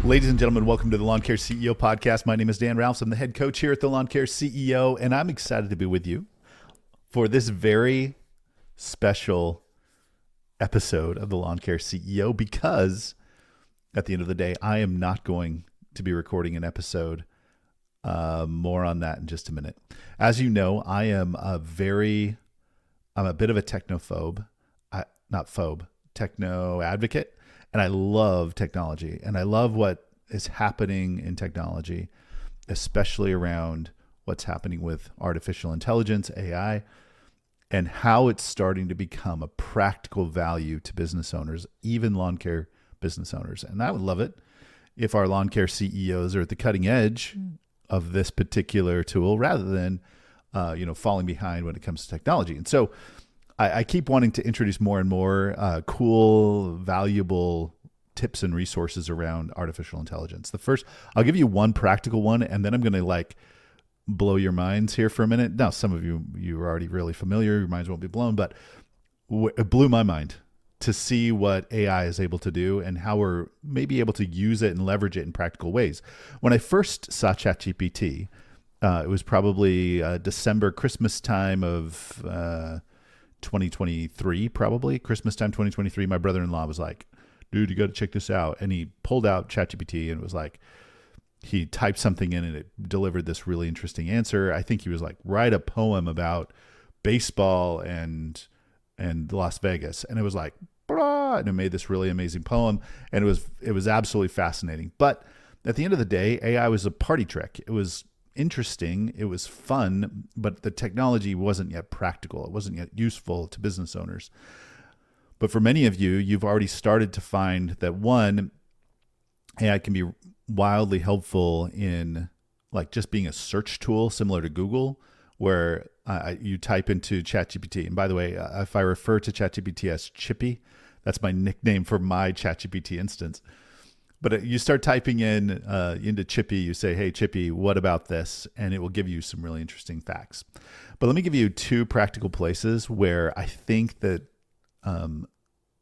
Ladies and gentlemen, welcome to the Lawn Care CEO podcast. My name is Dan Ralphs. I'm the head coach here at the Lawn Care CEO, and I'm excited to be with you for this very special episode of the Lawn Care CEO because at the end of the day, I am not going to be recording an episode. More on that in just a minute. As you know, I'm a bit of a technophobe, techno advocate. And I love technology, and I love what is happening in technology, especially around what's happening with artificial intelligence, AI, and how it's starting to become a practical value to business owners, even lawn care business owners. And I would love it if our lawn care CEOs are at the cutting edge of this particular tool rather than, falling behind when it comes to technology. And so I keep wanting to introduce more and more cool, valuable tips and resources around artificial intelligence. I'll give you one practical one, and then I'm going to blow your minds here for a minute. Now, some of you are already really familiar. Your minds won't be blown, but it blew my mind to see what AI is able to do and how we're maybe able to use it and leverage it in practical ways. When I first saw ChatGPT, it was probably December, Christmas time of 2023, probably Christmas time 2023. My brother-in-law was like, dude, you got to check this out. And he pulled out ChatGPT and it was like, he typed something in and it delivered this really interesting answer. I think he was like, write a poem about baseball and Las Vegas. And it was like, blah, and it made this really amazing poem. And it was absolutely fascinating. But at the end of the day, AI was a party trick. It was interesting, it was fun, but the technology wasn't yet practical. It wasn't yet useful to business owners. But for many of you, you've already started to find that one, AI can be wildly helpful in just being a search tool similar to Google, where you type into ChatGPT. And by the way, if I refer to ChatGPT as Chippy, that's my nickname for my ChatGPT instance. But you start typing into Chippy, you say, hey, Chippy, what about this? And it will give you some really interesting facts. But let me give you two practical places where I think that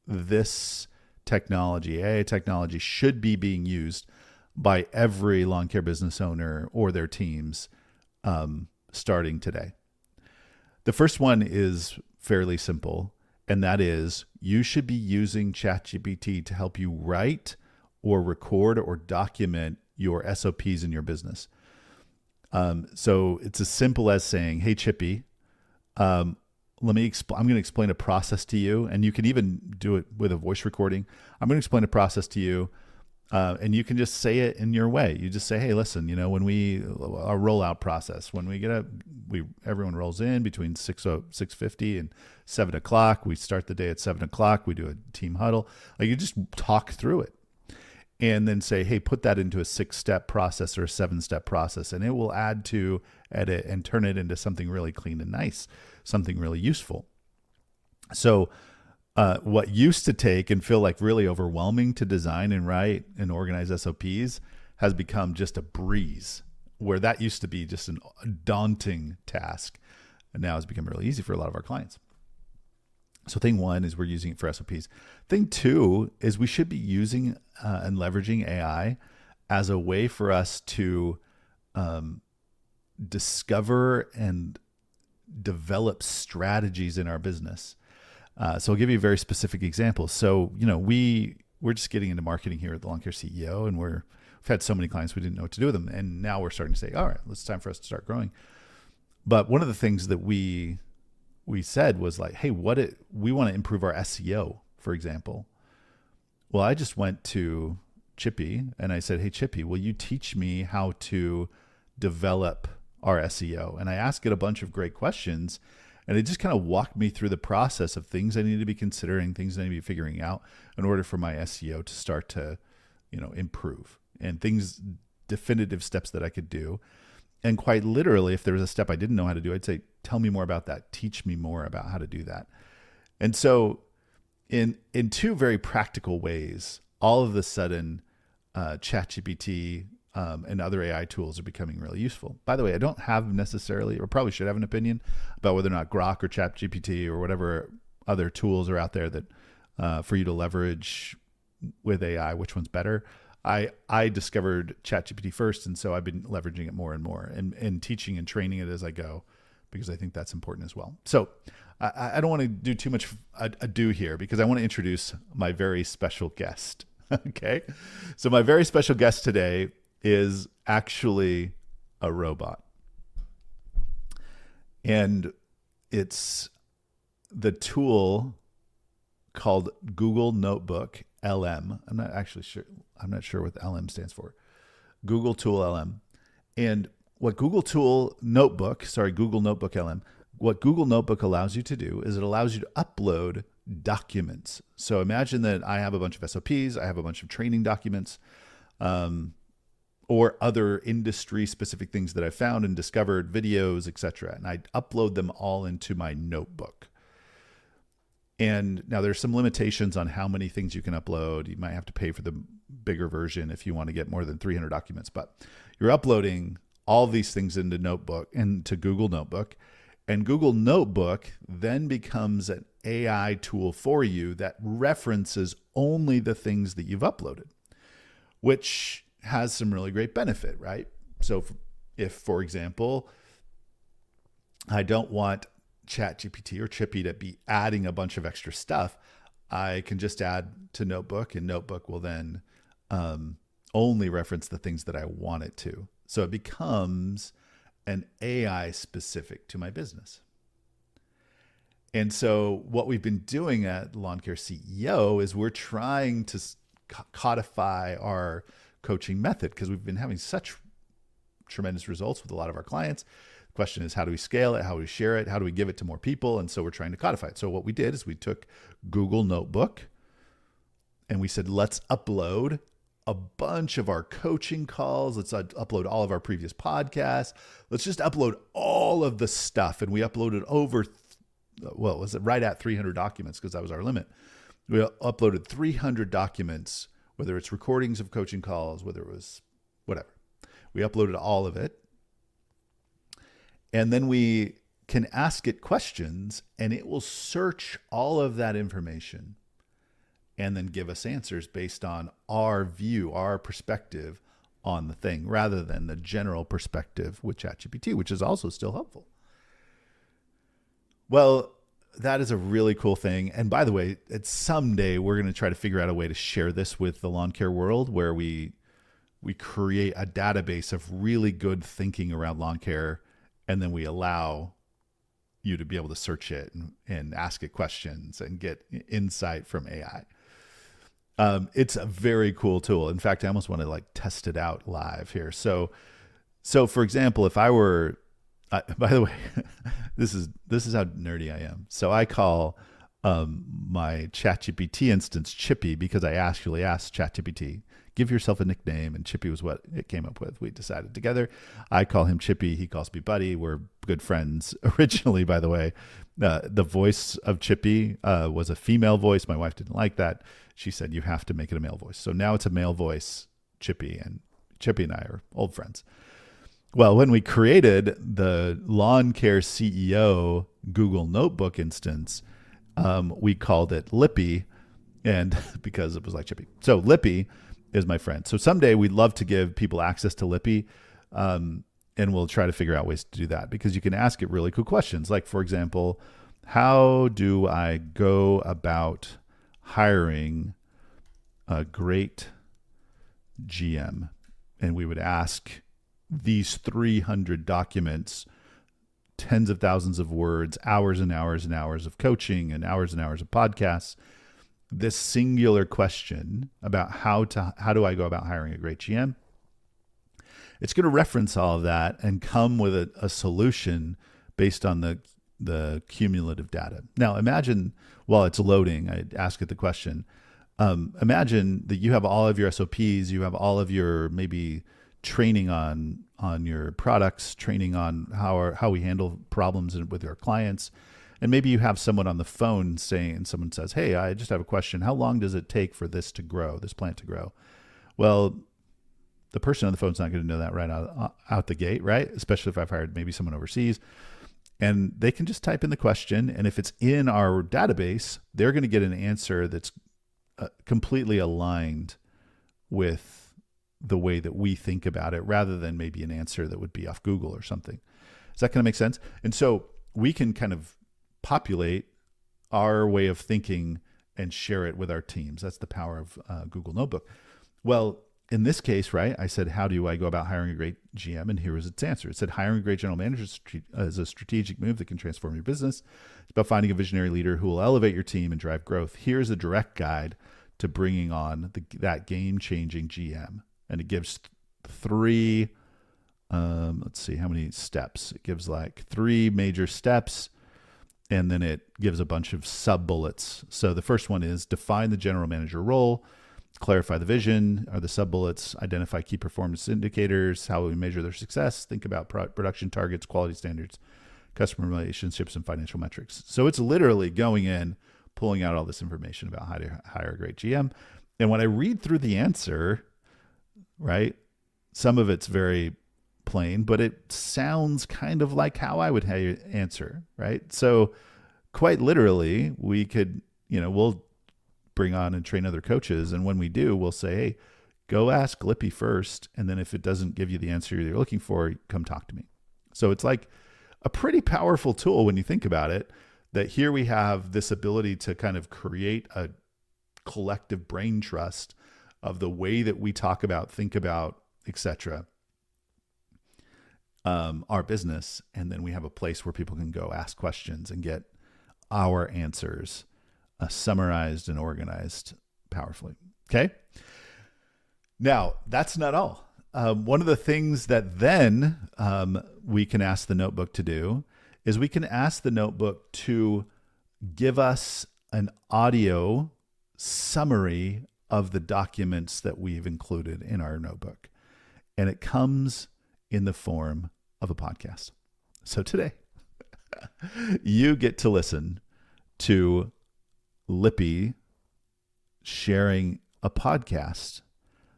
this technology, AI technology, should be being used by every lawn care business owner or their teams starting today. The first one is fairly simple, and that is you should be using ChatGPT to help you write or record or document your SOPs in your business. So it's as simple as saying, hey, Chippy, I'm going to explain a process to you, and you can even do it with a voice recording. I'm going to explain a process to you, and you can just say it in your way. You just say, hey, listen, when our rollout process, when everyone rolls in between 6:50 and 7 o'clock. We start the day at 7 o'clock. We do a team huddle. You just talk through it. And then say, hey, put that into a 6-step process or a 7-step process, and it will add to, edit, and turn it into something really clean and nice, something really useful. So what used to take and feel like really overwhelming to design and write and organize SOPs has become just a breeze, where that used to be just a daunting task, and now it's become really easy for a lot of our clients. So thing one is we're using it for SOPs. Thing two is we should be using and leveraging AI as a way for us to discover and develop strategies in our business. So I'll give you a very specific example. So, we're just getting into marketing here at the Lawn Care CEO, and we've had so many clients we didn't know what to do with them. And now we're starting to say, all right, it's time for us to start growing. But one of the things that we said was hey, we want to improve our SEO, for example. Well, I just went to Chippy and I said, hey, Chippy, will you teach me how to develop our SEO? And I asked it a bunch of great questions, and it just kind of walked me through the process of things I need to be considering, things I need to be figuring out in order for my SEO to start to, improve, and definitive steps that I could do. And quite literally, if there was a step I didn't know how to do, I'd say, tell me more about that. Teach me more about how to do that. And so in two very practical ways, all of a sudden, ChatGPT and other AI tools are becoming really useful. By the way, I don't have necessarily, or probably should have an opinion about whether or not Grok or ChatGPT or whatever other tools are out there that for you to leverage with AI, which one's better. I discovered ChatGPT first, and so I've been leveraging it more and more, and teaching and training it as I go, because I think that's important as well. So I don't want to do too much ado here, because I want to introduce my very special guest. Okay, so my very special guest today is actually a robot, and it's the tool called Google Notebook LM. I'm not sure what the LM stands for. Google Tool LM. And what Google Notebook LM, what Google Notebook allows you to do is it allows you to upload documents. So imagine that I have a bunch of SOPs, I have a bunch of training documents, or other industry specific things that I found and discovered, videos, etc. And I upload them all into my notebook. And now there's some limitations on how many things you can upload. You might have to pay for the bigger version if you want to get more than 300 documents, but you're uploading all these things into Google Notebook, and Google Notebook then becomes an AI tool for you that references only the things that you've uploaded, which has some really great benefit, right? So if, for example, I don't want ChatGPT or Chippy to be adding a bunch of extra stuff, I can just add to Notebook, and Notebook will then only reference the things that I want it to. So it becomes an AI specific to my business. And so what we've been doing at Lawn Care CEO is we're trying to codify our coaching method, because we've been having such tremendous results with a lot of our clients. The question is, how do we scale it? How do we share it? How do we give it to more people? And so we're trying to codify it. So what we did is we took Google Notebook and we said, let's upload a bunch of our coaching calls. Let's upload all of our previous podcasts. Let's just upload all of the stuff. And we uploaded was it right at 300 documents, because that was our limit. We uploaded 300 documents, whether it's recordings of coaching calls, whether it was whatever. We uploaded all of it. And then we can ask it questions, and it will search all of that information and then give us answers based on our view, our perspective on the thing, rather than the general perspective with ChatGPT, which is also still helpful. Well, that is a really cool thing. And by the way, someday we're going to try to figure out a way to share this with the lawn care world, where we create a database of really good thinking around lawn care, and then we allow you to be able to search it and ask it questions and get insight from AI. It's a very cool tool. In fact, I almost want to test it out live here. So for example, if I were, by the way, this is how nerdy I am. So I call my ChatGPT instance Chippy, because I actually asked ChatGPT, give yourself a nickname, and Chippy was what it came up with. We decided together. I call him Chippy. He calls me Buddy. We're good friends. Originally, by the way, the voice of Chippy was a female voice. My wife didn't like that. She said, you have to make it a male voice. So now it's a male voice, Chippy, and Chippy and I are old friends. Well, when we created the Lawn Care CEO Google Notebook instance, we called it Lippy, and because it was like Chippy. So Lippy is my friend. So someday we'd love to give people access to Lippy, and we'll try to figure out ways to do that, because you can ask it really cool questions. Like, for example, how do I go about hiring a great GM? And we would ask these 300 documents, tens of thousands of words, hours and hours and hours of coaching, and hours of podcasts, this singular question about how do I go about hiring a great GM. It's going to reference all of that and come with a solution based on the cumulative data. Now, imagine while it's loading, I ask it the question. Imagine that you have all of your SOPs, you have all of your maybe training on your products, training on how we handle problems with our clients. And maybe you have someone on the phone someone says, hey, I just have a question. How long does it take for this plant to grow? Well, the person on the phone's not going to know that right out the gate, right? Especially if I've hired maybe someone overseas. And they can just type in the question. And if it's in our database, they're going to get an answer that's completely aligned with the way that we think about it, rather than maybe an answer that would be off Google or something. Does that kind of make sense? And so we can kind of populate our way of thinking and share it with our teams. That's the power of Google Notebook. Well, in this case, right, I said, how do I go about hiring a great GM? And here was its answer. It said, hiring a great general manager is a strategic move that can transform your business. It's about finding a visionary leader who will elevate your team and drive growth. Here's a direct guide to bringing on that game-changing GM. And it gives three, let's see, how many steps? It gives like 3 major steps, and then it gives a bunch of sub-bullets. So the first one is define the general manager role, clarify the vision, are the sub-bullets, identify key performance indicators, how we measure their success, think about production targets, quality standards, customer relationships, and financial metrics. So it's literally going in, pulling out all this information about how to hire a great GM. And when I read through the answer, right, some of it's very plain, but it sounds kind of like how I would answer, right? So quite literally, we could, we'll bring on and train other coaches. And when we do, we'll say, hey, go ask Lippy first. And then if it doesn't give you the answer you're looking for, come talk to me. So it's like a pretty powerful tool when you think about it, that here we have this ability to kind of create a collective brain trust of the way that we talk about, think about, etc. Our business. And then we have a place where people can go ask questions and get our answers summarized and organized powerfully. Okay. Now, that's not all. One of the things that then we can ask the notebook to do is we can ask the notebook to give us an audio summary of the documents that we've included in our notebook. And it comes in the form of a podcast. So today, you get to listen to Lippy sharing a podcast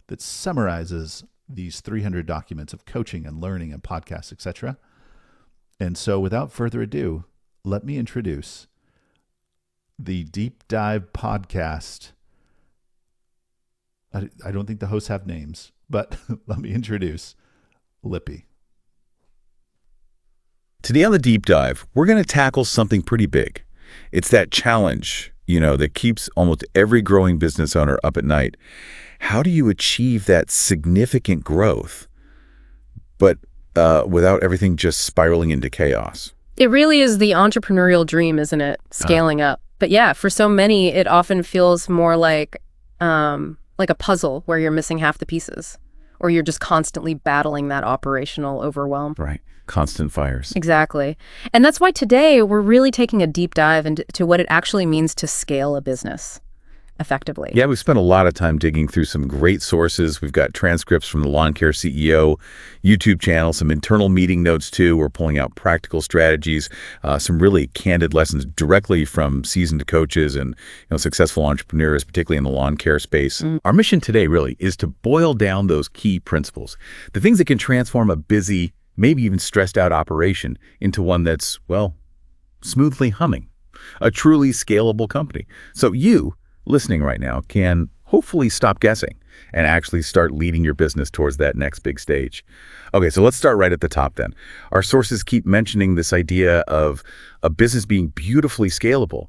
that summarizes these 300 documents of coaching and learning and podcasts, etc. And so without further ado, let me introduce the Deep Dive podcast. I don't think the hosts have names, but let me introduce Lippy. Today on the Deep Dive, we're going to tackle something pretty big. It's that challenge, that keeps almost every growing business owner up at night. How do you achieve that significant growth, but without everything just spiraling into chaos? It really is the entrepreneurial dream, isn't it? Scaling up. But yeah, for so many, it often feels more like a puzzle where you're missing half the pieces, or you're just constantly battling that operational overwhelm. Right. Constant fires. Exactly. And that's why today we're really taking a deep dive into what it actually means to scale a business effectively. Yeah, we've spent a lot of time digging through some great sources. We've got transcripts from the Lawn Care CEO YouTube channel, some internal meeting notes too. We're pulling out practical strategies, some really candid lessons directly from seasoned coaches and successful entrepreneurs, particularly in the lawn care space. Our mission today really is to boil down those key principles, the things that can transform a busy, maybe even stressed out operation into one that's, smoothly humming, a truly scalable company. So you, listening right now, can hopefully stop guessing and actually start leading your business towards that next big stage. Okay, so let's start right at the top then. Our sources keep mentioning this idea of a business being beautifully scalable.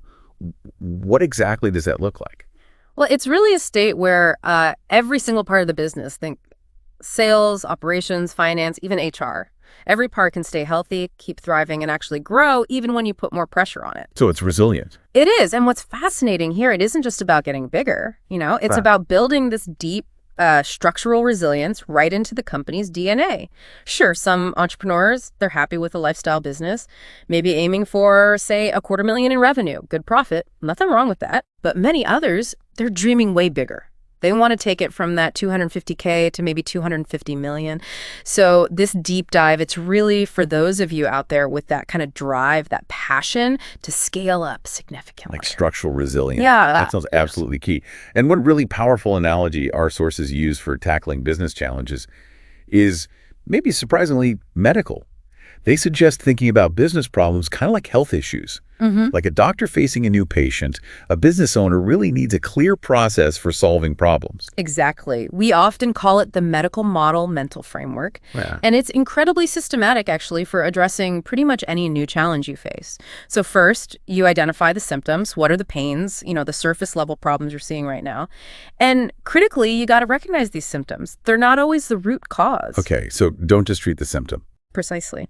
What exactly does that look like? Well, it's really a state where every single part of the business, think sales, operations, finance, even HR, every part can stay healthy, keep thriving, and actually grow even when you put more pressure on it. So it's resilient. It is. And what's fascinating here, it isn't just about getting bigger. It's about building this deep structural resilience right into the company's DNA. Sure, some entrepreneurs, they're happy with a lifestyle business, maybe aiming for, say, $250,000 in revenue. Good profit. Nothing wrong with that. But many others, they're dreaming way bigger. They want to take it from that $250K to maybe $250 million. So this deep dive, it's really for those of you out there with that kind of drive, that passion to scale up significantly. Like structural resilience. Yeah. That sounds absolutely key. And one really powerful analogy our sources use for tackling business challenges is maybe surprisingly medical. They suggest thinking about business problems kind of like health issues. Like a doctor facing a new patient, a business owner really needs a clear process for solving problems. Exactly. We often call it the medical model mental framework. Yeah. And it's incredibly systematic, actually, for addressing pretty much any new challenge you face. So first, you identify the symptoms. What are the pains, the surface level problems you're seeing right now? And critically, you got to recognize these symptoms. They're not always the root cause. Okay, so don't just treat the symptom. Precisely.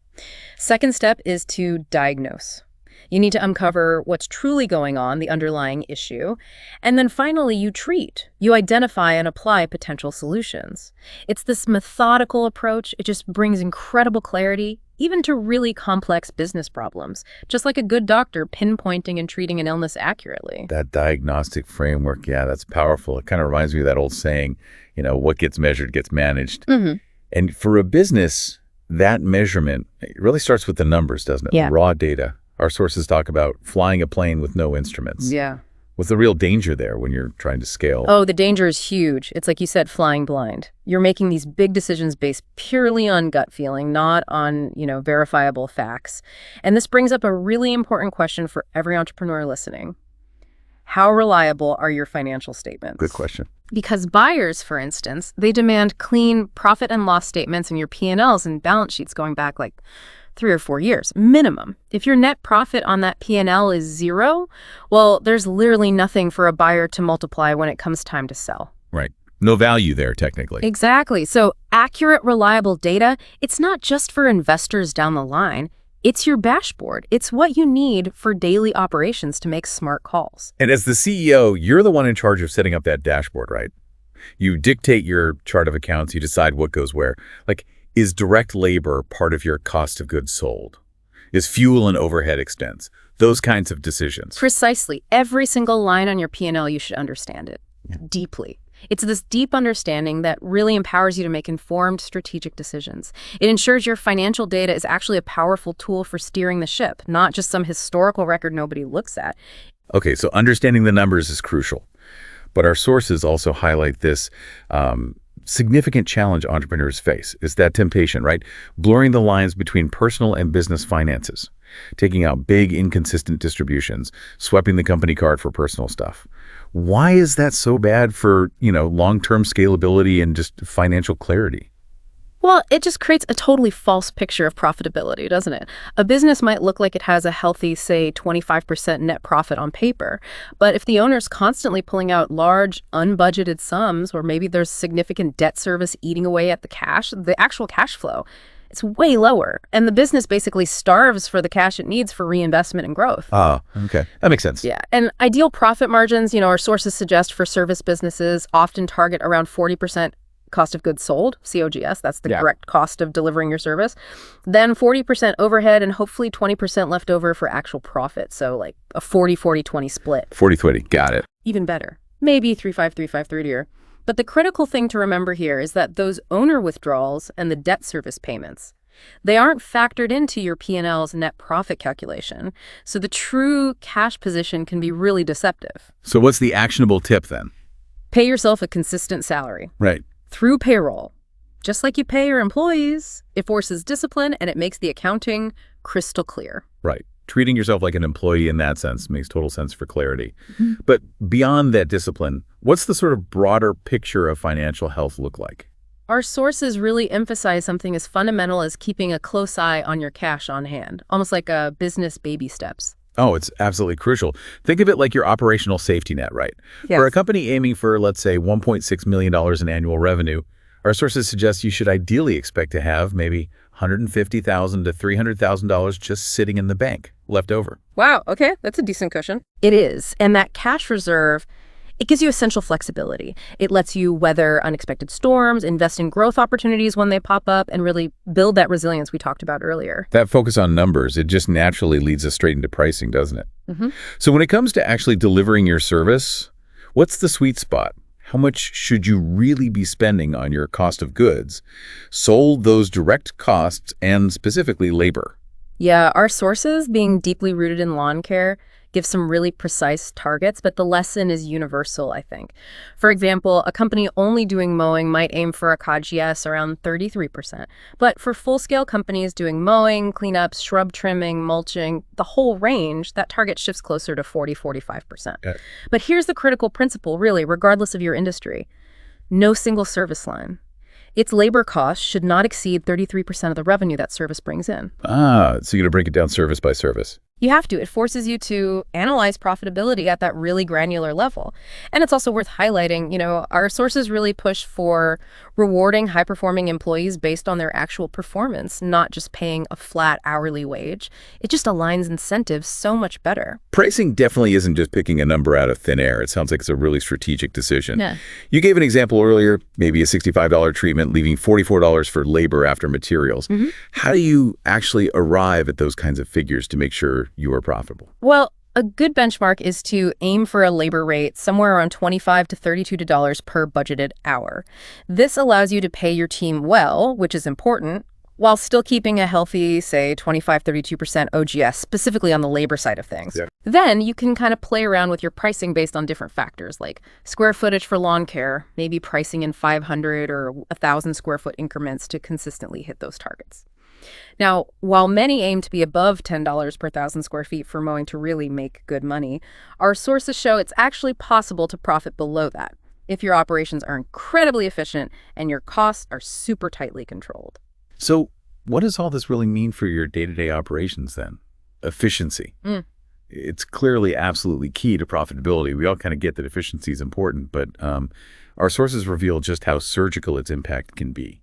Second step is to diagnose. You need to uncover what's truly going on, the underlying issue. And then finally, you treat. You identify and apply potential solutions. It's this methodical approach. It just brings incredible clarity, even to really complex business problems, just like a good doctor pinpointing and treating an illness accurately. That diagnostic framework, yeah, that's powerful. It kind of reminds me of that old saying, what gets measured gets managed. And for a business, that measurement it really starts with the numbers, doesn't it? Yeah. Raw data. Our sources talk about flying a plane with no instruments. Yeah. What's the real danger there when you're trying to scale? Oh, the danger is huge. It's like you said, flying blind. You're making these big decisions based purely on gut feeling, not on, verifiable facts. And this brings up a really important question for every entrepreneur listening. How reliable are your financial statements? Good question. Because buyers, for instance, they demand clean profit and loss statements in your P&Ls and balance sheets going back like 3 or 4 years, minimum. If your net profit on that P&L is zero, well, there's literally nothing for a buyer to multiply when it comes time to sell. Right. No value there, technically. Exactly. So accurate, reliable data, it's not just for investors down the line. It's your dashboard. It's what you need for daily operations to make smart calls. And as the CEO, you're the one in charge of setting up that dashboard, right? You dictate your chart of accounts. You decide what goes where. Is direct labor part of your cost of goods sold? Is fuel and overhead expense? Those kinds of decisions. Precisely. Every single line on your P&L, you should understand it deeply. It's this deep understanding that really empowers you to make informed strategic decisions. It ensures your financial data is actually a powerful tool for steering the ship, not just some historical record nobody looks at. Okay, so understanding the numbers is crucial. But our sources also highlight this significant challenge entrepreneurs face is that temptation, right? Blurring the lines between personal and business finances, taking out big inconsistent distributions, swiping the company card for personal stuff. Why is that so bad for, long-term scalability and just financial clarity? Well, it just creates a totally false picture of profitability, doesn't it? A business might look like it has a healthy, say, 25% net profit on paper. But if the owner's constantly pulling out large, unbudgeted sums, or maybe there's significant debt service eating away at the actual cash flow, it's way lower. And the business basically starves for the cash it needs for reinvestment and growth. Ah, okay. That makes sense. Yeah. And ideal profit margins, our sources suggest for service businesses often target around 40% cost of goods sold, COGS, that's the direct cost of delivering your service. Then 40% overhead and hopefully 20% left over for actual profit. So like a 40-40-20 split. 40-20, got it. Even better. Maybe 3-5-3-5-30. But the critical thing to remember here is that those owner withdrawals and the debt service payments, they aren't factored into your P&L's net profit calculation. So the true cash position can be really deceptive. So what's the actionable tip then? Pay yourself a consistent salary. Right. Through payroll. Just like you pay your employees, it forces discipline and it makes the accounting crystal clear. Right. Treating yourself like an employee in that sense makes total sense for clarity. But beyond that discipline, what's the sort of broader picture of financial health look like? Our sources really emphasize something as fundamental as keeping a close eye on your cash on hand, almost like a business baby steps. Oh, it's absolutely crucial. Think of it like your operational safety net, right? Yes. For a company aiming for, let's say, $1.6 million in annual revenue, our sources suggest you should ideally expect to have maybe $150,000 to $300,000 just sitting in the bank, left over. Wow, okay, that's a decent cushion. It is, and that cash reserve, it gives you essential flexibility. It lets you weather unexpected storms, invest in growth opportunities when they pop up, and really build that resilience we talked about earlier. That focus on numbers, it just naturally leads us straight into pricing, doesn't it? Mm-hmm. So when it comes to actually delivering your service, what's the sweet spot? How much should you really be spending on your cost of goods, sold those direct costs, and specifically labor? Yeah, our sources, being deeply rooted in lawn care, give some really precise targets, but the lesson is universal, I think. For example, a company only doing mowing might aim for a COGS around 33%. But for full-scale companies doing mowing, cleanups, shrub trimming, mulching, the whole range, that target shifts closer to 40-45%. Okay. But here's the critical principle, really, regardless of your industry. No single service line. Its labor costs should not exceed 33% of the revenue that service brings in. So you're going to break it down service by service. You have to. It forces you to analyze profitability at that really granular level. And it's also worth highlighting, our sources really push for rewarding high-performing employees based on their actual performance, not just paying a flat hourly wage. It just aligns incentives so much better. Pricing definitely isn't just picking a number out of thin air. It sounds like it's a really strategic decision. Yeah. You gave an example earlier, maybe a $65 treatment, leaving $44 for labor after materials. Mm-hmm. How do you actually arrive at those kinds of figures to make sure you are profitable? Well, a good benchmark is to aim for a labor rate somewhere around $25 to $32 per budgeted hour. This allows you to pay your team well, which is important, while still keeping a healthy, say, 25-32% OGS, specifically on the labor side of things. Yeah. Then you can kind of play around with your pricing based on different factors, like square footage for lawn care, maybe pricing in 500 or 1,000 square foot increments to consistently hit those targets. Now, while many aim to be above $10 per 1,000 square feet for mowing to really make good money, our sources show it's actually possible to profit below that if your operations are incredibly efficient and your costs are super tightly controlled. So what does all this really mean for your day-to-day operations then? Efficiency. It's clearly absolutely key to profitability. We all kind of get that efficiency is important, but our sources reveal just how surgical its impact can be.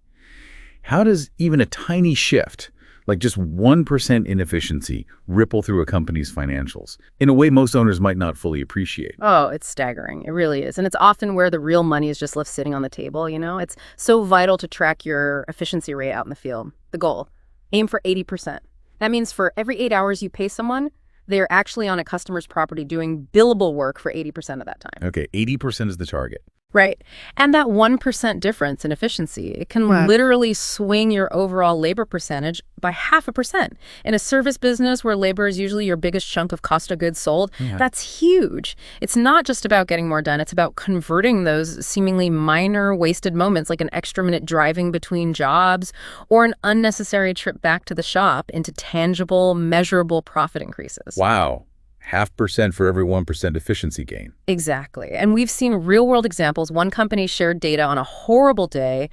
How does even a tiny shift, like just 1% inefficiency, ripple through a company's financials in a way most owners might not fully appreciate? Oh, it's staggering. It really is. And it's often where the real money is just left sitting on the table, It's so vital to track your efficiency rate out in the field. The goal, aim for 80%. That means for every 8 hours you pay someone, they're actually on a customer's property doing billable work for 80% of that time. Okay, 80% is the target. Right. And that 1% difference in efficiency, it can literally swing your overall labor percentage by 0.5%. In a service business where labor is usually your biggest chunk of cost of goods sold, that's huge. It's not just about getting more done. It's about converting those seemingly minor wasted moments, like an extra minute driving between jobs or an unnecessary trip back to the shop, into tangible, measurable profit increases. Wow. 0.5% for every 1% efficiency gain. Exactly. And we've seen real-world examples. One company shared data on a horrible day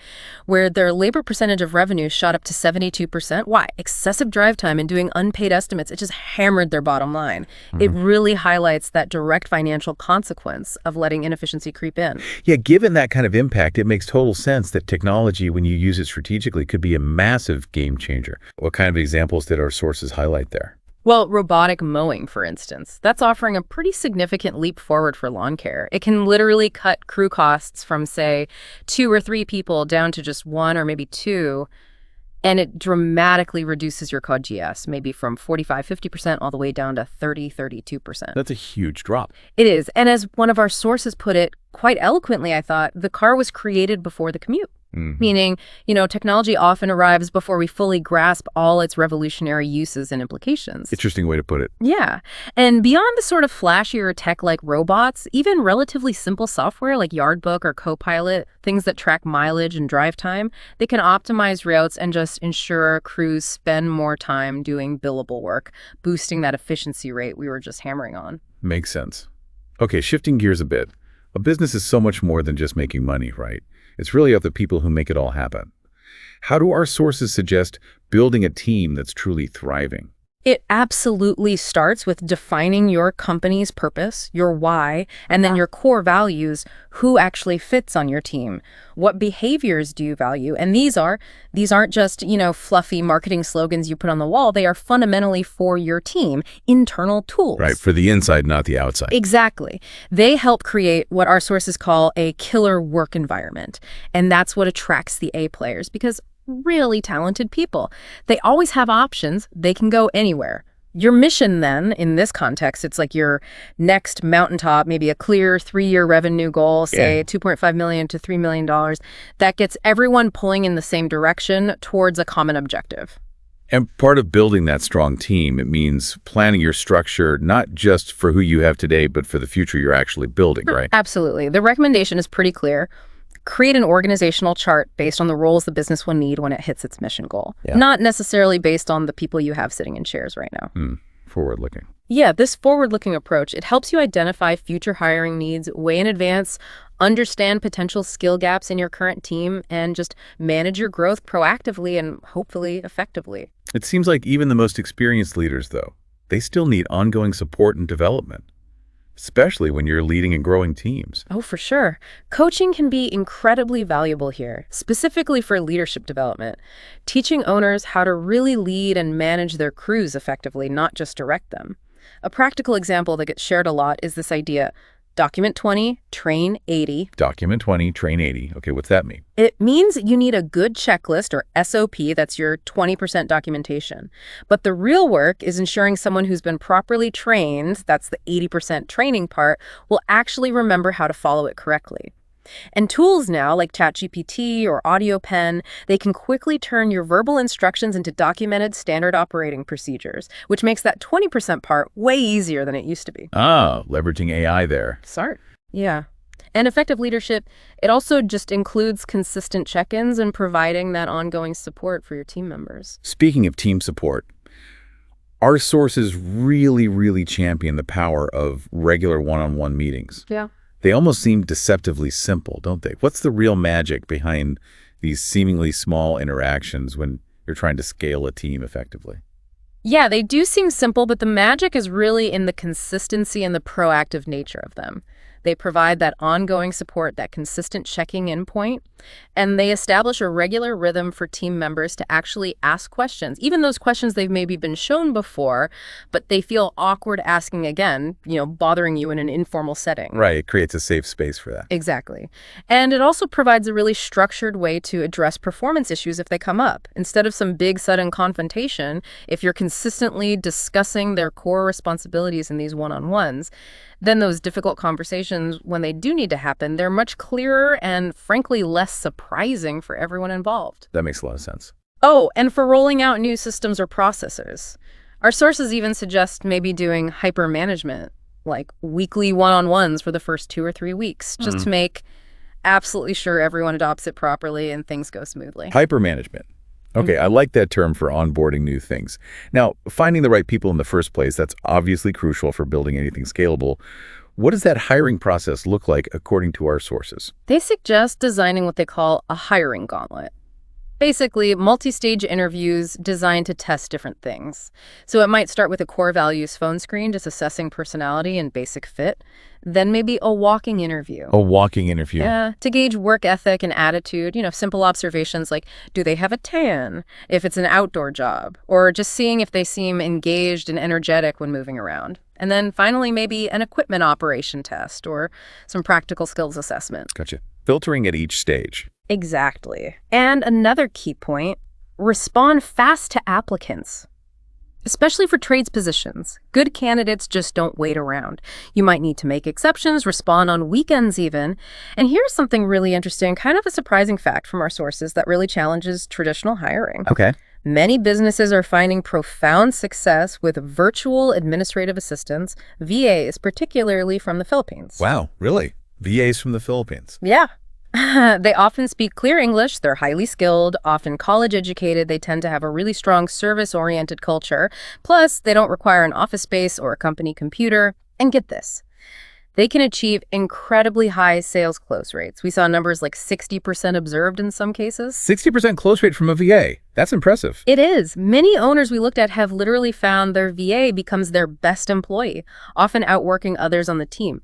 where their labor percentage of revenue shot up to 72%. Why? Excessive drive time and doing unpaid estimates. It just hammered their bottom line. It really highlights that direct financial consequence of letting inefficiency creep in. Yeah, given that kind of impact, it makes total sense that technology, when you use it strategically, could be a massive game changer. What kind of examples did our sources highlight there? Well, robotic mowing, for instance, that's offering a pretty significant leap forward for lawn care. It can literally cut crew costs from, say, 2 or 3 people down to just 1 or maybe 2, and it dramatically reduces your COGS, maybe from 45-50% all the way down to 30-32%. That's a huge drop. It is. And as one of our sources put it quite eloquently, I thought, the car was created before the commute. Meaning, technology often arrives before we fully grasp all its revolutionary uses and implications. Interesting way to put it. Yeah. And beyond the sort of flashier tech like robots, even relatively simple software like Yardbook or Copilot, things that track mileage and drive time, they can optimize routes and just ensure crews spend more time doing billable work, boosting that efficiency rate we were just hammering on. Makes sense. Okay, shifting gears a bit. A business is so much more than just making money, right? It's really up to people who make it all happen. How do our sources suggest building a team that's truly thriving? It absolutely starts with defining your company's purpose, your why, and then your core values. Who actually fits on your team? What behaviors do you value? And these aren't just, fluffy marketing slogans you put on the wall. They are fundamentally for your team, internal tools. Right, for the inside, not the outside. Exactly. They help create what our sources call a killer work environment. And that's what attracts the A players, because really talented people, they always have options. They can go anywhere. Your mission then, in this context, it's like your next mountaintop, maybe a clear 3-year revenue goal, say $2.5 million to $3 million, that gets everyone pulling in the same direction towards a common objective. And part of building that strong team, it means planning your structure not just for who you have today, but for the future you're actually building, right? Absolutely. The recommendation is pretty clear. Create an organizational chart based on the roles the business will need when it hits its mission goal, not necessarily based on the people you have sitting in chairs right now. Forward-looking. Yeah, this forward-looking approach, it helps you identify future hiring needs way in advance, understand potential skill gaps in your current team, and just manage your growth proactively and hopefully effectively. It seems like even the most experienced leaders, though, they still need ongoing support and development, especially when you're leading and growing teams. Oh, for sure. Coaching can be incredibly valuable here, specifically for leadership development, teaching owners how to really lead and manage their crews effectively, not just direct them. A practical example that gets shared a lot is this idea: document 20, train 80. Document 20, train 80. Okay, what's that mean? It means you need a good checklist, or SOP, that's your 20% documentation. But the real work is ensuring someone who's been properly trained, that's the 80% training part, will actually remember how to follow it correctly. And tools now, like ChatGPT or AudioPen, they can quickly turn your verbal instructions into documented standard operating procedures, which makes that 20% part way easier than it used to be. Ah, leveraging AI there. Smart. Yeah. And effective leadership, it also just includes consistent check-ins and providing that ongoing support for your team members. Speaking of team support, our sources really champion the power of regular one-on-one meetings. Yeah. They almost seem deceptively simple, don't they? What's the real magic behind these seemingly small interactions when you're trying to scale a team effectively? Yeah, they do seem simple, but the magic is really in the consistency and the proactive nature of them. They provide that ongoing support, that consistent checking in point, and they establish a regular rhythm for team members to actually ask questions, even those questions they've maybe been shown before, but they feel awkward asking again, bothering you in an informal setting. Right, it creates a safe space for that. Exactly. And it also provides a really structured way to address performance issues if they come up. Instead of some big sudden confrontation, if you're consistently discussing their core responsibilities in these one-on-ones, then those difficult conversations, when they do need to happen, they're much clearer and, frankly, less surprising for everyone involved. That makes a lot of sense. Oh, and for rolling out new systems or processes. Our sources even suggest maybe doing hyper-management, like weekly one-on-ones for the first 2 or 3 weeks, just to make absolutely sure everyone adopts it properly and things go smoothly. Hyper-management. Okay, I like that term for onboarding new things. Now, finding the right people in the first place, that's obviously crucial for building anything scalable. What does that hiring process look like according to our sources? They suggest designing what they call a hiring gauntlet. Basically, multi-stage interviews designed to test different things. So it might start with a core values phone screen, just assessing personality and basic fit. Then maybe a walking interview. A walking interview. Yeah, to gauge work ethic and attitude, simple observations like, do they have a tan, if it's an outdoor job, or just seeing if they seem engaged and energetic when moving around. And then finally, maybe an equipment operation test or some practical skills assessment. Gotcha. Filtering at each stage. Exactly. And another key point, respond fast to applicants. Especially for trades positions. Good candidates just don't wait around. You might need to make exceptions, respond on weekends even. And here's something really interesting, kind of a surprising fact from our sources that really challenges traditional hiring. Okay. Many businesses are finding profound success with virtual administrative assistants, VAs, particularly from the Philippines. Wow, really? VAs from the Philippines? Yeah. They often speak clear English, they're highly skilled, often college educated, they tend to have a really strong service-oriented culture, plus they don't require an office space or a company computer. And get this, they can achieve incredibly high sales close rates. We saw numbers like 60% observed in some cases. 60% close rate from a VA. That's impressive. It is. Many owners we looked at have literally found their VA becomes their best employee, often outworking others on the team.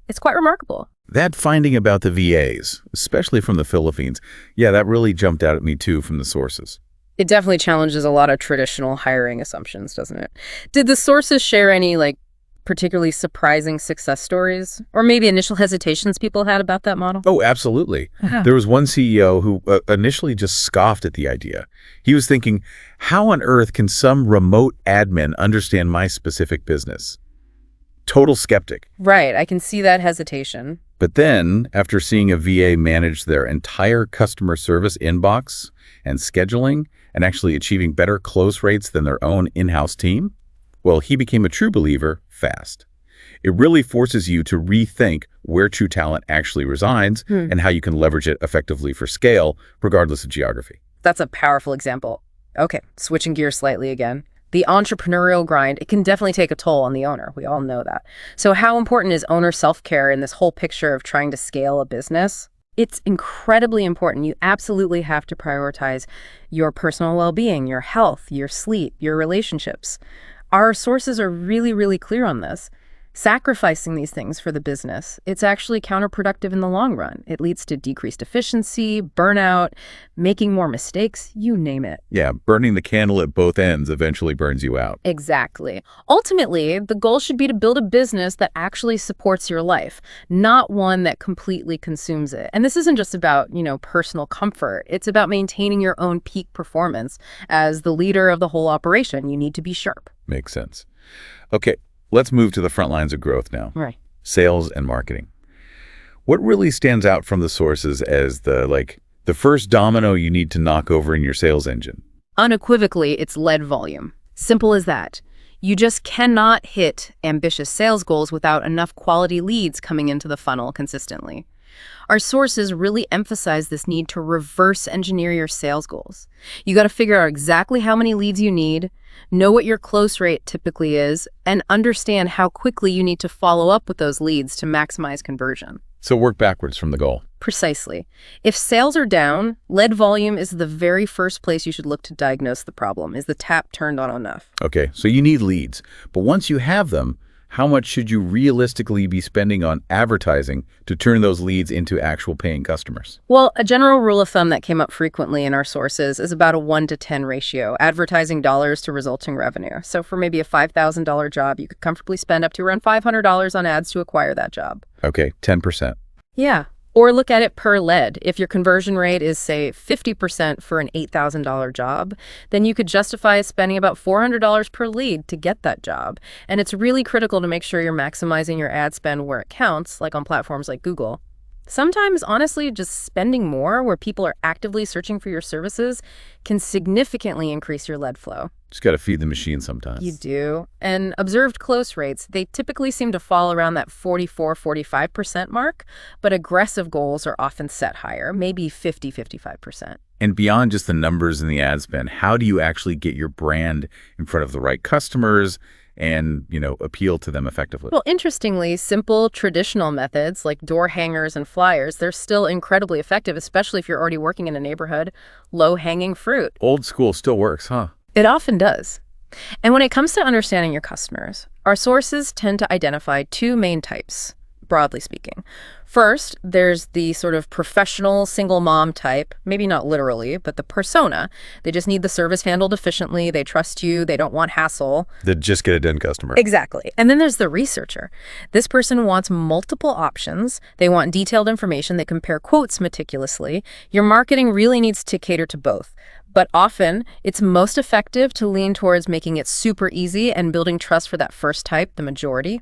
It's quite remarkable. That finding about the VAs, especially from the Philippines, yeah, that really jumped out at me too from the sources. It definitely challenges a lot of traditional hiring assumptions, doesn't it? Did the sources share any, particularly surprising success stories? Or maybe initial hesitations people had about that model? Oh, absolutely. There was one CEO who initially just scoffed at the idea. He was thinking, how on earth can some remote admin understand my specific business? Total skeptic. Right, I can see that hesitation. But then, after seeing a VA manage their entire customer service inbox and scheduling and actually achieving better close rates than their own in-house team? Well, he became a true believer fast. It really forces you to rethink where true talent actually resides and how you can leverage it effectively for scale, regardless of geography. That's a powerful example. Okay, switching gears slightly again. The entrepreneurial grind, it can definitely take a toll on the owner. We all know that. So how important is owner self-care in this whole picture of trying to scale a business? It's incredibly important. You absolutely have to prioritize your personal well-being, your health, your sleep, your relationships. Our sources are really, really clear on this. Sacrificing these things for the business, it's actually counterproductive in the long run. It leads to decreased efficiency, burnout, making more mistakes, you name it. Yeah, burning the candle at both ends eventually burns you out. Exactly. Ultimately, the goal should be to build a business that actually supports your life, not one that completely consumes it. And this isn't just about, personal comfort. It's about maintaining your own peak performance. As the leader of the whole operation, you need to be sharp. Makes sense. Okay. Let's move to the front lines of growth now. Right. Sales and marketing. What really stands out from the sources as the first domino you need to knock over in your sales engine? Unequivocally, it's lead volume. Simple as that. You just cannot hit ambitious sales goals without enough quality leads coming into the funnel consistently. Our sources really emphasize this need to reverse engineer your sales goals. You got to figure out exactly how many leads you need, know what your close rate typically is, and understand how quickly you need to follow up with those leads to maximize conversion. So work backwards from the goal. Precisely. If sales are down, lead volume is the very first place you should look to diagnose the problem. Is the tap turned on enough? Okay, so you need leads. But once you have them, how much should you realistically be spending on advertising to turn those leads into actual paying customers? Well, a general rule of thumb that came up frequently in our sources is about a 1-to-10 ratio, advertising dollars to resulting revenue. So for maybe a $5,000 job, you could comfortably spend up to around $500 on ads to acquire that job. Okay, 10%. Yeah. Or look at it per lead. If your conversion rate is, say, 50% for an $8,000 job, then you could justify spending about $400 per lead to get that job. And it's really critical to make sure you're maximizing your ad spend where it counts, like on platforms like Google. Sometimes, honestly, just spending more where people are actively searching for your services can significantly increase your lead flow. Just got to feed the machine sometimes. You do. And observed close rates, they typically seem to fall around that 44-45% mark, but aggressive goals are often set higher, maybe 50-55%. And beyond just the numbers in the ad spend, how do you actually get your brand in front of the right customers and, appeal to them effectively? Well, interestingly, simple traditional methods like door hangers and flyers, they're still incredibly effective, especially if you're already working in a neighborhood. Low-hanging fruit. Old school still works, huh? It often does. And when it comes to understanding your customers, our sources tend to identify two main types, broadly speaking. First, there's the sort of professional single mom type, maybe not literally, but the persona. They just need the service handled efficiently, they trust you, they don't want hassle. They just get a done customer. Exactly. And then there's the researcher. This person wants multiple options. They want detailed information. They compare quotes meticulously. Your marketing really needs to cater to both. But often, it's most effective to lean towards making it super easy and building trust for that first type, the majority.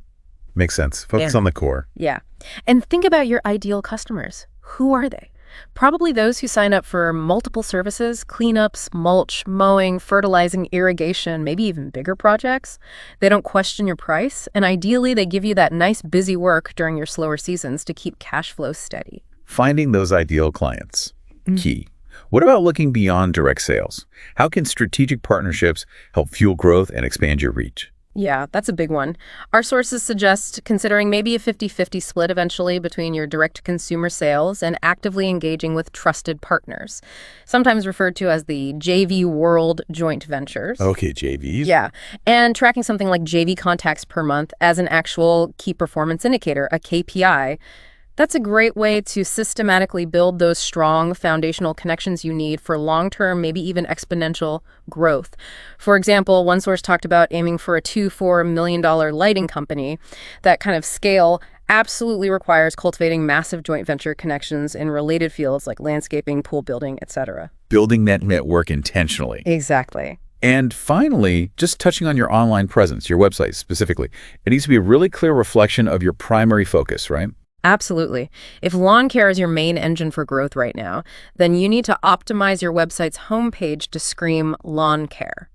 Makes sense. Focus on the core. Yeah. And think about your ideal customers. Who are they? Probably those who sign up for multiple services, cleanups, mulch, mowing, fertilizing, irrigation, maybe even bigger projects. They don't question your price, and ideally they give you that nice busy work during your slower seasons to keep cash flow steady. Finding those ideal clients. Key. What about looking beyond direct sales? How can strategic partnerships help fuel growth and expand your reach? Yeah, that's a big one. Our sources suggest considering maybe a 50-50 split eventually between your direct-to-consumer sales and actively engaging with trusted partners, sometimes referred to as the JV World joint ventures. Okay, JVs. Yeah, and tracking something like JV contacts per month as an actual key performance indicator, a KPI. That's a great way to systematically build those strong foundational connections you need for long-term, maybe even exponential growth. For example, one source talked about aiming for a $2-4 million lighting company. That kind of scale absolutely requires cultivating massive joint venture connections in related fields like landscaping, pool building, etc. Building that network intentionally. Exactly. And finally, just touching on your online presence, your website specifically, it needs to be a really clear reflection of your primary focus, right? Absolutely. If lawn care is your main engine for growth right now, then you need to optimize your website's homepage to scream lawn care.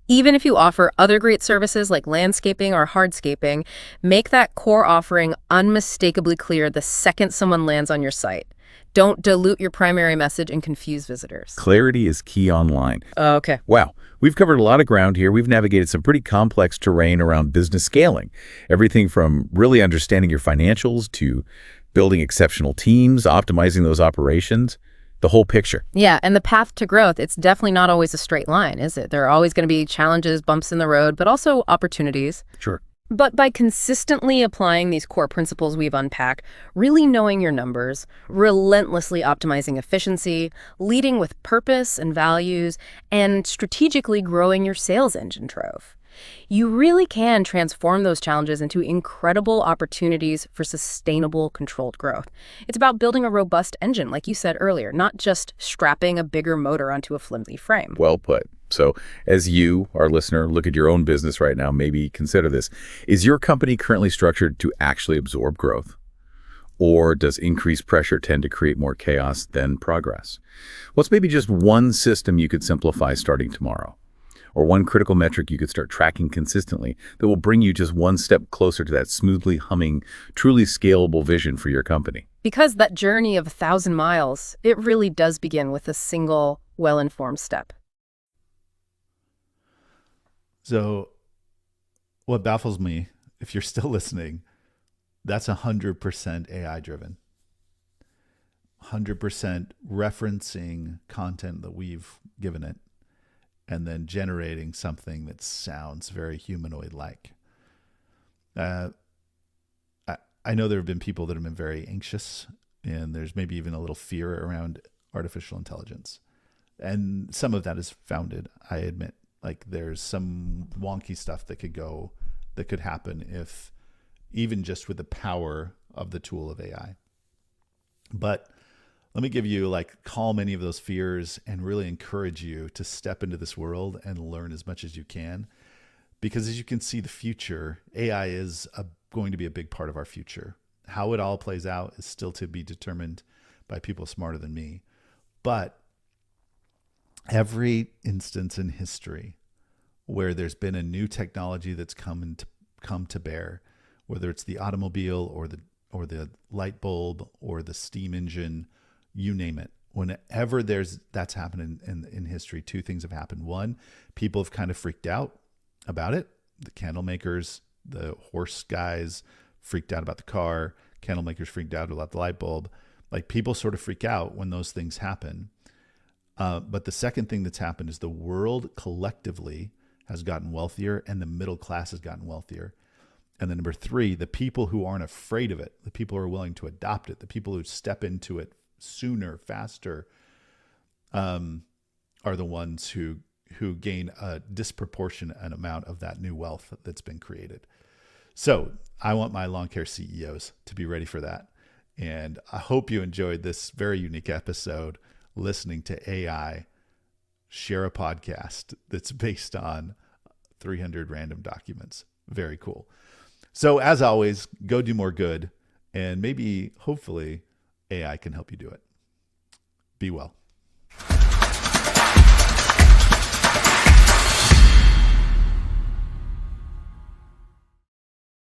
Even if you offer other great services like landscaping or hardscaping, make that core offering unmistakably clear the second someone lands on your site. Don't dilute your primary message and confuse visitors. Clarity is key online. Okay. Wow, we've covered a lot of ground here. We've navigated some pretty complex terrain around business scaling. Everything from really understanding your financials to building exceptional teams, optimizing those operations, the whole picture. Yeah, and the path to growth, it's definitely not always a straight line, is it? There are always going to be challenges, bumps in the road, but also opportunities. Sure. But by consistently applying these core principles we've unpacked, really knowing your numbers, relentlessly optimizing efficiency, leading with purpose and values, and strategically growing your sales engine trove, you really can transform those challenges into incredible opportunities for sustainable, controlled growth. It's about building a robust engine, like you said earlier, not just strapping a bigger motor onto a flimsy frame. Well put. So as you, our listener, look at your own business right now, maybe consider this. Is your company currently structured to actually absorb growth? Or does increased pressure tend to create more chaos than progress? What's maybe just one system you could simplify starting tomorrow? Or one critical metric you could start tracking consistently that will bring you just one step closer to that smoothly humming, truly scalable vision for your company? Because that journey of 1,000 miles, it really does begin with a single, well-informed step. So what baffles me, if you're still listening, that's 100% AI driven. 100% referencing content that we've given it and then generating something that sounds very humanoid-like. I know there have been people that have been very anxious, and there's maybe even a little fear around artificial intelligence. And some of that is founded, I admit. Like there's some wonky stuff that could happen if even just with the power of the tool of AI. But let me give you calm any of those fears and really encourage you to step into this world and learn as much as you can. Because as you can see, the future, AI is going to be a big part of our future. How it all plays out is still to be determined by people smarter than me. But every instance in history where there's been a new technology that's come to bear, whether it's the automobile or the light bulb or the steam engine, you name it. Whenever that's happened in history, two things have happened. One, people have kind of freaked out about it. The candle makers, the horse guys freaked out about the car. Candle makers freaked out about the light bulb. People sort of freak out when those things happen. But the second thing that's happened is the world collectively has gotten wealthier and the middle class has gotten wealthier. And then number three, the people who aren't afraid of it, the people who are willing to adopt it, the people who step into it sooner, faster, are the ones who gain a disproportionate amount of that new wealth that's been created. So I want my lawn care CEOs to be ready for that. And I hope you enjoyed this very unique episode listening to AI share a podcast that's based on 300 random documents. Very cool. So as always, go do more good, and maybe, hopefully, AI can help you do it. Be well.